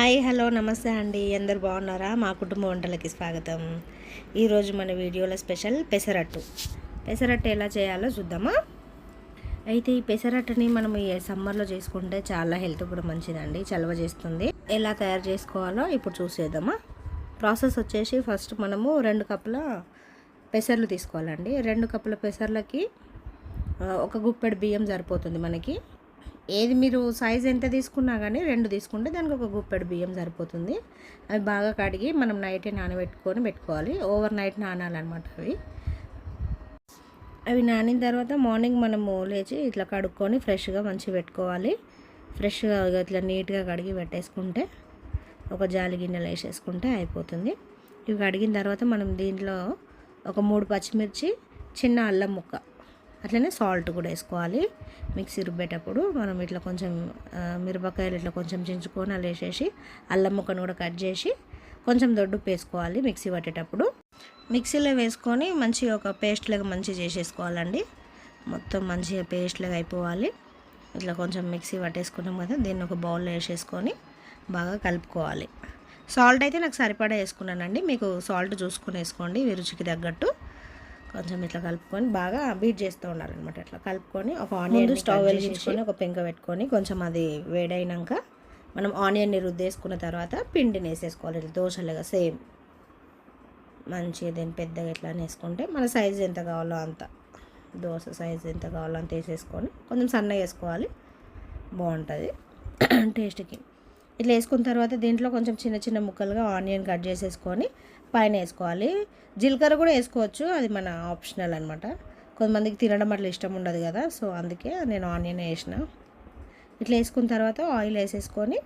Hi hello నమస్తే అండి. అందరు బాగున్నారా? మా కుటుంబ వంటలకి స్వాగతం. ఈరోజు మన వీడియోలో స్పెషల్ పెసరట్టు ఎలా చేయాలో చూద్దామా. అయితే ఈ పెసరట్టుని మనం ఈ సమ్మర్లో చేసుకుంటే చాలా హెల్త్ కూడా మంచిదండి, చలవ చేస్తుంది. ఎలా తయారు చేసుకోవాలో ఇప్పుడు చూసేద్దామా. ప్రాసెస్ వచ్చేసి ఫస్ట్ మనము 2 కప్పుల పెసర్లు తీసుకోవాలండి. 2 కప్పుల పెసర్లకి 1 గుప్పెడు బియ్యం సరిపోతుంది మనకి. ఏది మీరు సైజ్ ఎంత తీసుకున్నా కానీ 2 తీసుకుంటే దానికి 1 గుప్పెడు బియ్యం సరిపోతుంది. అవి బాగా కడిగి మనం నైటే పెట్టుకోవాలి. ఓవర్ నైట్ నానాలన్నమాట. అవి నానిన తర్వాత మార్నింగ్ మనము లేచి ఇట్లా కడుక్కొని ఫ్రెష్గా మంచిగా పెట్టుకోవాలి. ఫ్రెష్గా ఇట్లా నీట్గా కడిగి పెట్టేసుకుంటే ఒక జాలి గిన్నెలో వేసేసుకుంటే అయిపోతుంది. ఇవి కడిగిన తర్వాత మనం దీంట్లో ఒక 3 పచ్చిమిర్చి, చిన్న అల్లం ముక్క, అట్లనే సాల్ట్ కూడా వేసుకోవాలి. మిక్సీ రుబ్బేటప్పుడు మనం ఇట్లా కొంచెం మిరపకాయలు ఇట్లా కొంచెం చించుకొని అలా వేసేసి అల్లం ముక్కను కూడా కట్ చేసి కొంచెం దొడ్డుప్పు వేసుకోవాలి. మిక్సీ పట్టేటప్పుడు మిక్సీలో వేసుకొని మంచిగా ఒక పేస్ట్ లాగా మంచిగా చేసేసుకోవాలండి. మొత్తం మంచిగా పేస్ట్ లాగా అయిపోవాలి. ఇట్లా కొంచెం మిక్సీ పట్టేసుకున్నాం కదా, దీన్ని ఒక బౌల్లో వేసేసుకొని బాగా కలుపుకోవాలి. సాల్ట్ అయితే నాకు సరిపడా వేసుకున్నానండి. మీకు సాల్ట్ చూసుకొని వేసుకోండి మీ రుచికి తగ్గట్టు. కొంచెం ఇట్లా కలుపుకొని బాగా బీట్ చేస్తూ ఉండాలన్నమాట. ఇట్లా కలుపుకొని ఒక ఆనియన్ స్టవ్ వెలిగించుకొని ఒక పెంక పెట్టుకొని కొంచెం అది వేడైనాక మనం ఆనియన్ని రుద్దేసుకున్న తర్వాత పిండిని వేసేసుకోవాలి. ఇట్లా దోశలుగా సేమ్ మంచిగా దీన్ని పెద్దగా ఇట్లా వేసుకుంటే మన సైజు ఎంత కావాలో అంత, దోశ సైజు ఎంత కావాలో అంత వేసేసుకొని కొంచెం సన్నగా వేసుకోవాలి, బాగుంటుంది టేస్ట్కి. ఇట్లా వేసుకున్న తర్వాత దీంట్లో కొంచెం చిన్న చిన్న ముక్కలుగా ఆనియన్ కట్ చేసేసుకొని పైన వేసుకోవాలి. జీలకర్ర కూడా వేసుకోవచ్చు, అది మన ఆప్షనల్ అనమాట. కొంతమందికి తినడం అట్లా ఇష్టం ఉండదు కదా, సో అందుకే నేను ఆనియన్ వేసిన. ఇట్లా వేసుకున్న తర్వాత ఆయిల్ వేసేసుకొని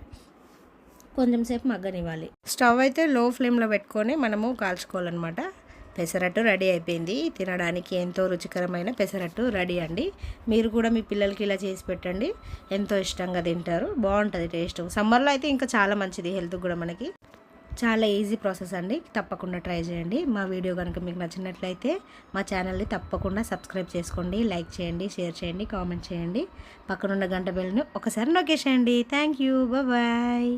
కొంచెం సేపు మగ్గనివ్వాలి. స్టవ్ అయితే లో ఫ్లేమ్లో పెట్టుకొని మనము కాల్చుకోవాలన్నమాట. పెసరట్టు రెడీ అయిపోయింది. తినడానికి ఎంతో రుచికరమైన పెసరట్టు రెడీ అండి. మీరు కూడా మీ పిల్లలకి ఇలా చేసి పెట్టండి, ఎంతో ఇష్టంగా తింటారు, బాగుంటుంది టేస్ట్. సమ్మర్లో అయితే ఇంకా చాలా మంచిది హెల్త్ కూడా మనకి. చాలా ఈజీ ప్రాసెస్ అండి, తప్పకుండా ట్రై చేయండి. మా వీడియో కనుక మీకు నచ్చినట్లయితే మా ఛానల్ని తప్పకుండా సబ్స్క్రైబ్ చేసుకోండి, లైక్ చేయండి, షేర్ చేయండి, కామెంట్ చేయండి. పక్కనున్న గంట బెల్ను ఒకసారి నొక్కేసేయండి. Thank you, bye.